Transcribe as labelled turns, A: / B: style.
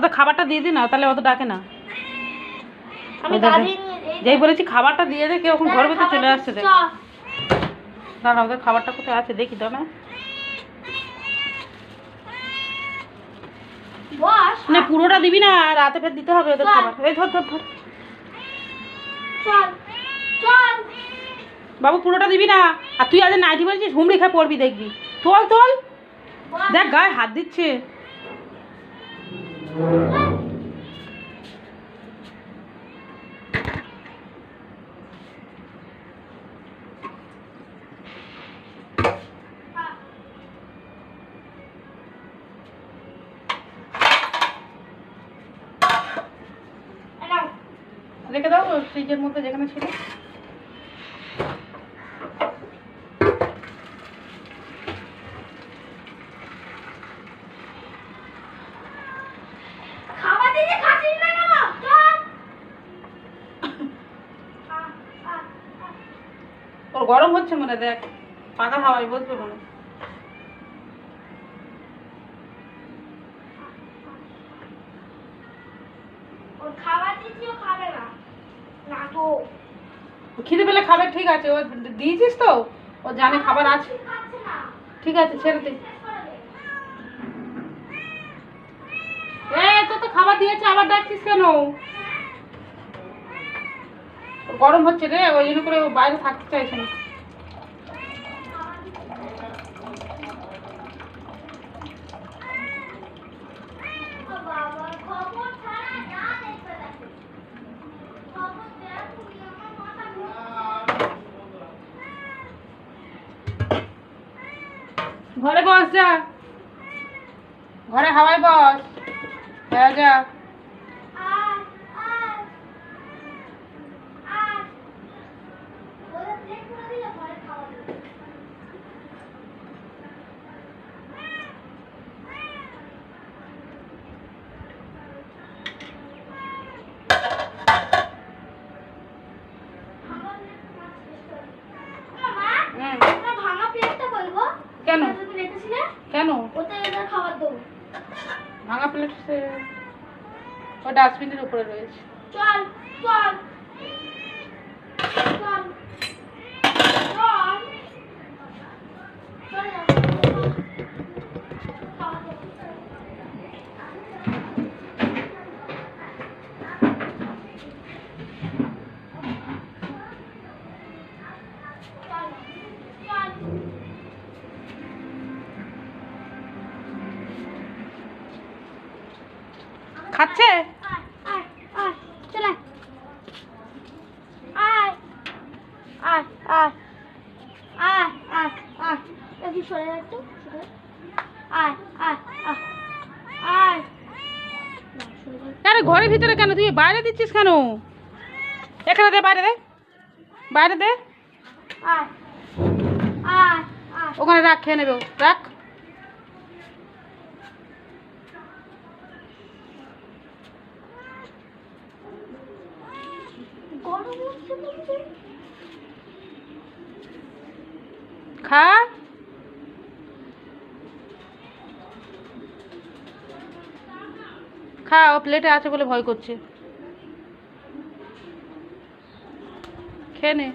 A: ওদের খাবারটা দিয়ে দিই না, তাহলে অত ডাকে না।
B: আমি
A: যেই বলেছি খাবারটা দিয়ে দে, কেউ এখন ঘর ভিতরে চলে আসছে। দেখ দাঁড়া, ওদের খাবারটা কোথায় আছে দেখি তো না। না পুরোটা দিবি না, রাতে ফের দিতে হবে ওদের খাবার। এই ধর ধর ধর, বাবু পুরোটা দিবি না। আর তুই আজ নাইটি বলছিস, হুমড়ি খেয়ে পড়বি দেখবি। তোল তোল, দেখ গায়ে হাত দিচ্ছে। রেখে দাও ফ্রিজের মধ্যে যেখানে ছিল। তোর গরম হচ্ছে মনে, দেখ পাখা হাওয়ায় বসবে মনে। খিদে পেলে খাবে, ঠিক আছে। ও দিয়েছিস তো, ও জানে খাবার আছে। ঠিক আছে ছেড়ে দে। তো খাবার দিয়েছে, আবার ডাকছিস কেন? গরম হচ্ছে রে, ওই জন্য করে ও বাইরে থাকতে চাইছে না। ঘরে বস, যা ঘরে হাওয়ায় বস। হ্যাঁ যা। কেন কেন ভাঙা প্লেট? ও ডাস্টবিনের উপরে রয়েছে।
B: চল চল চল
A: খাচ্ছে? আরে ঘরের ভিতরে কেন, তুই বাইরে দিচ্ছিস কেন? এখানে দে, বাইরে দে, বাইরে দে। ওখানে রাখ, খেয়ে নেবে, রাখ। খা, খা। ও প্লেটে আছে বলে ভয় করছে, খেয়ে নে।